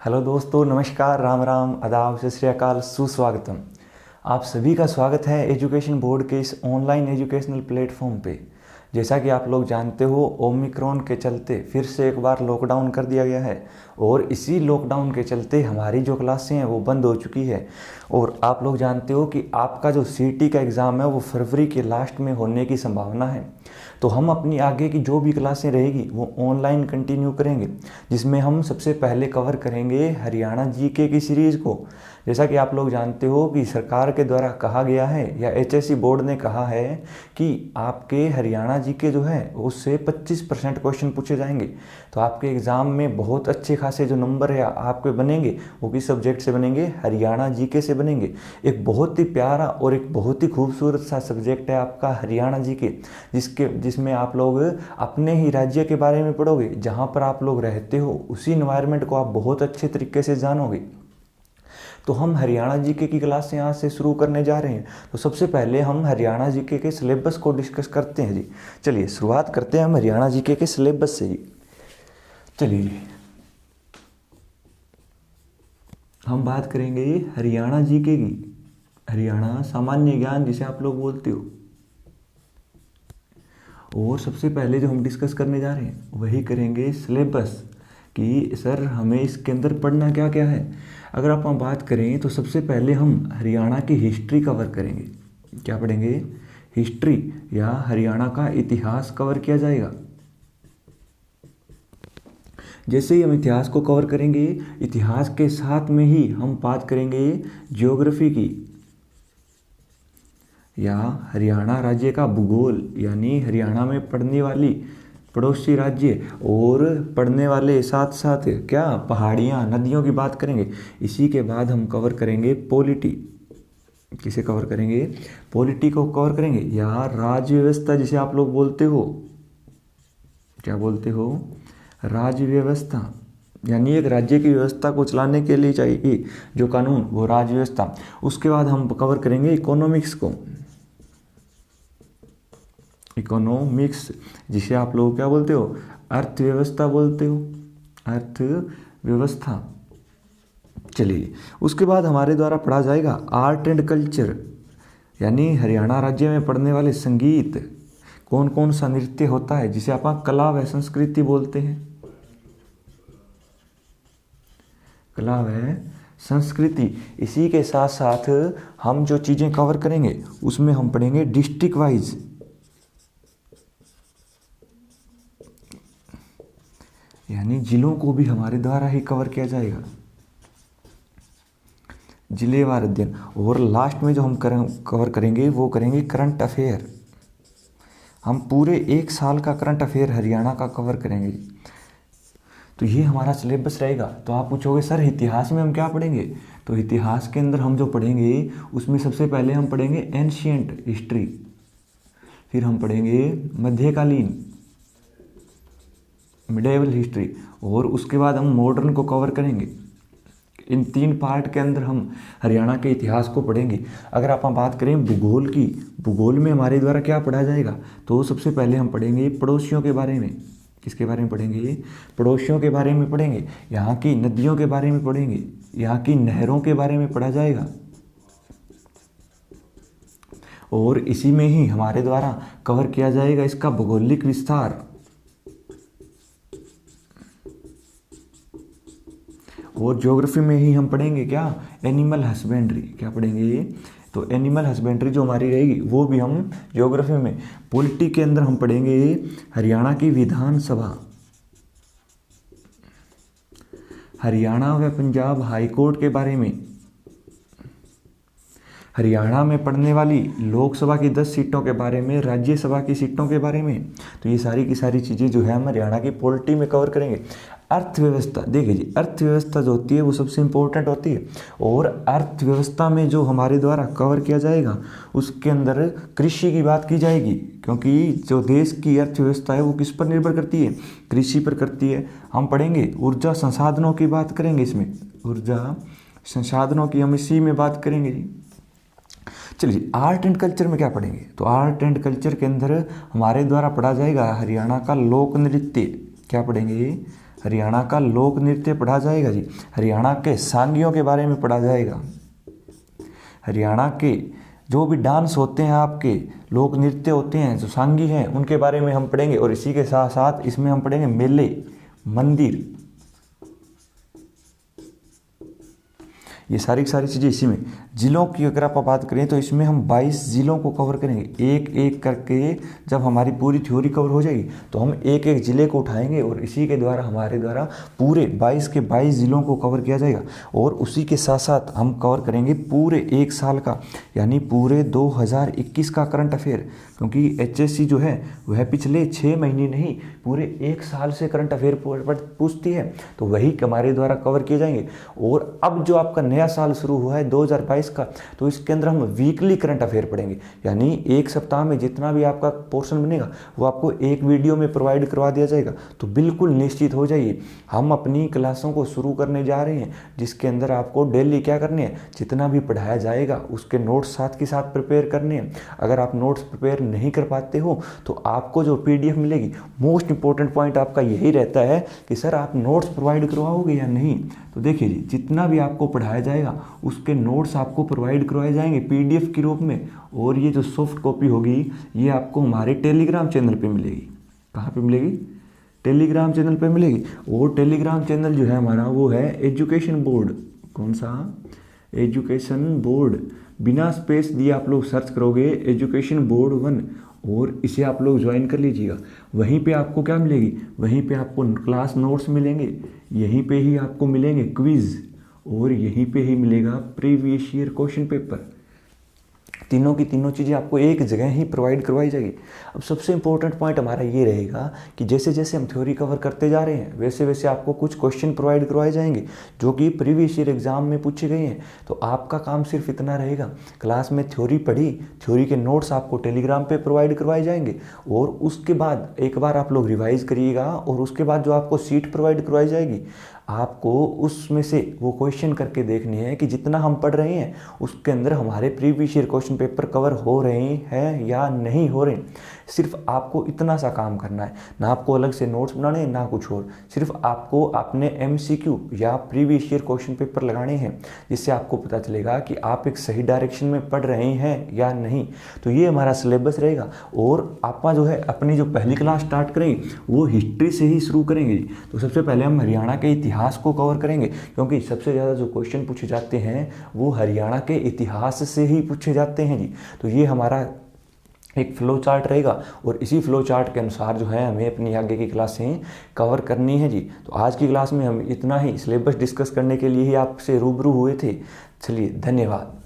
Hello दोस्तों, नमस्कार, राम राम, आदाब, सत श्री अकाल, सुस्वागतम। आप सभी का स्वागत है एजुकेशन बोर्ड के इस ऑनलाइन एजुकेशनल प्लेटफॉर्म पे। जैसा कि आप लोग जानते हो, ओमिक्रॉन के चलते फिर से एक बार लॉकडाउन कर दिया गया है और इसी लॉकडाउन के चलते हमारी जो क्लासें हैं वो बंद हो चुकी है। और आप लोग जानते हो कि आपका जो सीटी का एग्ज़ाम है वो फरवरी के लास्ट में होने की संभावना है। तो हम अपनी आगे की जो भी क्लासें रहेगी वो ऑनलाइन कंटिन्यू करेंगे, जिसमें हम सबसे पहले कवर करेंगे हरियाणा जीके की सीरीज़ को। जैसा कि आप लोग जानते हो कि सरकार के द्वारा कहा गया है या एचएससी बोर्ड ने कहा है कि आपके हरियाणा जीके जो है उससे 25% क्वेश्चन पूछे जाएंगे। तो आपके एग्ज़ाम में बहुत अच्छे खासे जो नंबर है आपके बनेंगे वो किस सब्जेक्ट से बनेंगे? हरियाणा जीके से बनेंगे। एक बहुत ही प्यारा और एक बहुत ही खूबसूरत सा सब्जेक्ट है आपका हरियाणा जीके, जिसमें आप लोग अपने ही राज्य के बारे में पढ़ोगे, जहाँ पर आप लोग रहते हो उसी इन्वायरमेंट को आप बहुत अच्छे तरीके से जानोगे। तो हम हरियाणा जीके की क्लास यहाँ से शुरू करने जा रहे हैं। तो सबसे पहले हम हरियाणा जीके के सिलेबस को डिस्कस करते हैं जी। चलिए शुरुआत करते हैं हम हरियाणा जीके के सिलेबस से जी। चलिए जी, हम बात करेंगे हरियाणा जीके की, हरियाणा सामान्य ज्ञान जिसे आप लोग बोलते हो। और सबसे पहले जो हम डिस्कस करने जा रहे हैं वही करेंगे सिलेबस, कि सर हमें इसके अंदर पढ़ना क्या क्या है। अगर आप बात करें तो सबसे पहले हम हरियाणा की हिस्ट्री कवर करेंगे। क्या पढ़ेंगे? हिस्ट्री या हरियाणा का इतिहास कवर किया जाएगा। जैसे ही हम इतिहास को कवर करेंगे, इतिहास के साथ में ही हम बात करेंगे ज्योग्राफी की या हरियाणा राज्य का भूगोल, यानी हरियाणा में पड़ने वाली पड़ोसी राज्य और पढ़ने वाले साथ साथ क्या पहाड़ियाँ, नदियों की बात करेंगे। इसी के बाद हम कवर करेंगे पॉलिटी। किसे कवर करेंगे? पॉलिटी को कवर करेंगे या राज्य व्यवस्था जिसे आप लोग बोलते हो। क्या बोलते हो? राज्य व्यवस्था, यानी एक राज्य की व्यवस्था को चलाने के लिए चाहिए जो कानून, वो राज्य व्यवस्था। उसके बाद हम कवर करेंगे इकोनॉमिक्स को। इकोनॉमिक्स जिसे आप लोग क्या बोलते हो? अर्थव्यवस्था बोलते हो, अर्थव्यवस्था। चलिए, उसके बाद हमारे द्वारा पढ़ा जाएगा आर्ट एंड कल्चर, यानी हरियाणा राज्य में पढ़ने वाले संगीत, कौन कौन सा नृत्य होता है जिसे आप कला व संस्कृति बोलते हैं। कला व संस्कृति। इसी के साथ साथ हम जो चीज़ें कवर करेंगे उसमें हम पढ़ेंगे डिस्ट्रिक्ट वाइज, यानी जिलों को भी हमारे द्वारा ही कवर किया जाएगा, जिलेवार अध्ययन। और लास्ट में जो हम कवर करेंगे वो करेंगे करंट अफेयर। हम पूरे एक साल का करंट अफेयर हरियाणा का कवर करेंगे। तो ये हमारा सिलेबस रहेगा। तो आप पूछोगे सर इतिहास में हम क्या पढ़ेंगे? तो इतिहास के अंदर हम जो पढ़ेंगे उसमें सबसे पहले हम पढ़ेंगे एंशिएंट हिस्ट्री, फिर हम पढ़ेंगे मध्यकालीन मिडेवल हिस्ट्री, और उसके बाद हम मॉडर्न को कवर करेंगे। इन 3 पार्ट के अंदर हम हरियाणा के इतिहास को पढ़ेंगे। अगर आप बात करें भूगोल की, भूगोल में हमारे द्वारा क्या पढ़ा जाएगा? तो सबसे पहले हम पढ़ेंगे पड़ोसियों के बारे में। किसके बारे में पढ़ेंगे? पड़ोसियों के बारे में पढ़ेंगे। यहाँ की नदियों के बारे में पढ़ेंगे, यहाँ की नहरों के बारे में पढ़ा जाएगा। और इसी में ही हमारे द्वारा कवर किया जाएगा इसका भौगोलिक विस्तार। और ज्योग्राफी में ही हम पढ़ेंगे क्या? Animal husbandry. क्या पढ़ेंगे? तो एनिमल हस्बेंड्री जो हमारी रहेगी वो भी हम ज्योग्राफी में। पॉलिटी के अंदर हम पढ़ेंगे हरियाणा की विधानसभा, हरियाणा व पंजाब हाई कोर्ट के बारे में, हरियाणा में पढ़ने वाली लोकसभा की 10 सीटों के बारे में, राज्यसभा की सीटों के बारे में। तो ये सारी की सारी चीज़ें जो है हम हरियाणा की पॉलिटी में कवर करेंगे। अर्थव्यवस्था, देखिए जी, अर्थव्यवस्था जो होती है वो सबसे इम्पोर्टेंट होती है। और अर्थव्यवस्था में जो हमारे द्वारा कवर किया जाएगा उसके अंदर कृषि की बात की जाएगी, क्योंकि जो देश की अर्थव्यवस्था है वो किस पर निर्भर करती है? कृषि पर करती है। हम पढ़ेंगे ऊर्जा संसाधनों की बात करेंगे, इसमें ऊर्जा संसाधनों की हम इसी में बात करेंगे जी। चलिए, आर्ट एंड कल्चर में क्या पढ़ेंगे? तो आर्ट एंड कल्चर के अंदर हमारे द्वारा पढ़ा जाएगा हरियाणा का लोक नृत्य। क्या पढ़ेंगे? हरियाणा का लोक नृत्य पढ़ा जाएगा जी। हरियाणा के सांगियों के बारे में पढ़ा जाएगा। हरियाणा के जो भी डांस होते हैं, आपके लोक नृत्य होते हैं, जो सांगी हैं, उनके बारे में हम पढ़ेंगे। और इसी के साथ साथ इसमें हम पढ़ेंगे मेले, मंदिर, ये सारी की सारी चीज़ें इसी में। ज़िलों की अगर आप बात करें तो इसमें हम 22 ज़िलों को कवर करेंगे। एक एक करके जब हमारी पूरी थ्योरी कवर हो जाएगी तो हम एक एक ज़िले को उठाएंगे और इसी के द्वारा हमारे द्वारा पूरे 22 के 22 ज़िलों को कवर किया जाएगा। और उसी के साथ साथ हम कवर करेंगे पूरे एक साल का, यानी पूरे 2021 का करंट अफेयर, क्योंकि HSC जो है वह पिछले 6 महीने नहीं, पूरे एक साल से करंट अफेयर पूछती है, तो वही हमारे द्वारा कवर किए जाएंगे। और अब जो आपका नया साल शुरू हुआ है 2022 का, तो इसके अंदर हम वीकली करंट अफेयर पढ़ेंगे, यानी एक सप्ताह में जितना भी आपका पोर्शन बनेगा वो आपको एक वीडियो में प्रोवाइड करवा दिया जाएगा। तो बिल्कुल निश्चित हो जाइए, हम अपनी क्लासों को शुरू करने जा रहे हैं, जिसके अंदर आपको डेली क्या करने हैं, जितना भी पढ़ाया जाएगा उसके नोट्स साथ के साथ प्रिपेयर करने हैं। अगर आप नोट्स प्रिपेयर नहीं कर पाते हो तो आपको जो PDF मिलेगी, मोस्ट इंपॉर्टेंट पॉइंट आपका यही रहता है कि सर आप नोट्स प्रोवाइड करवाओगे या नहीं। तो देखिए जी, जितना भी आपको पढ़ाया जाएगा उसके नोट्स आपको प्रोवाइड करवाए जाएंगे PDF के रूप में। और ये जो सॉफ्ट कॉपी होगी ये आपको हमारे टेलीग्राम चैनल पे मिलेगी। कहाँ पे मिलेगी? टेलीग्राम चैनल पे मिलेगी। और टेलीग्राम चैनल जो है हमारा वो है एजुकेशन बोर्ड। कौन सा? Education board. बिना स्पेस दिए आप लोग सर्च करोगे एजुकेशन बोर्ड 1 और इसे आप लोग ज्वाइन कर लीजिएगा। वहीं पे आपको क्या मिलेगी? वहीं पे आपको क्लास नोट्स मिलेंगे, यहीं पे ही आपको मिलेंगे क्विज़, और यहीं पे ही मिलेगा प्रीवियस ईयर क्वेश्चन पेपर। तीनों की तीनों चीज़ें आपको एक जगह ही प्रोवाइड करवाई जाएगी। अब सबसे इंपॉर्टेंट पॉइंट हमारा ये रहेगा कि जैसे जैसे हम थ्योरी कवर करते जा रहे हैं वैसे वैसे आपको कुछ क्वेश्चन प्रोवाइड करवाए जाएंगे जो कि प्रीवियस ईयर एग्जाम में पूछे गए हैं। तो आपका काम सिर्फ इतना रहेगा, क्लास में थ्योरी पढ़ी, थ्योरी के नोट्स आपको टेलीग्राम पे प्रोवाइड करवाए जाएंगे, और उसके बाद एक बार आप लोग रिवाइज करिएगा, और उसके बाद जो आपको सीट प्रोवाइड करवाई जाएगी आपको उसमें से वो क्वेश्चन करके देखने हैं कि जितना हम पढ़ रहे हैं उसके अंदर हमारे previous year question paper cover हो रहे हैं या नहीं हो रहे। सिर्फ आपको इतना सा काम करना है, ना आपको अलग से नोट्स बनाने हैं ना कुछ और, सिर्फ आपको अपने MCQ या प्रीवियस ईयर क्वेश्चन पेपर लगाने हैं, जिससे आपको पता चलेगा कि आप एक सही डायरेक्शन में पढ़ रहे हैं या नहीं। तो ये हमारा सिलेबस रहेगा। और आप जो है अपनी जो पहली क्लास स्टार्ट करेंगे वो हिस्ट्री से ही शुरू करेंगे। तो सबसे पहले हम हरियाणा के इतिहास को कवर करेंगे, क्योंकि सबसे ज़्यादा जो क्वेश्चन पूछे जाते हैं वो हरियाणा के इतिहास से ही पूछे जाते हैं जी। तो ये हमारा एक फ्लो चार्ट रहेगा, और इसी फ्लो चार्ट के अनुसार जो है हमें अपनी आगे की क्लासें कवर करनी है जी। तो आज की क्लास में हम इतना ही सिलेबस डिस्कस करने के लिए ही आपसे रूबरू हुए थे। चलिए, धन्यवाद।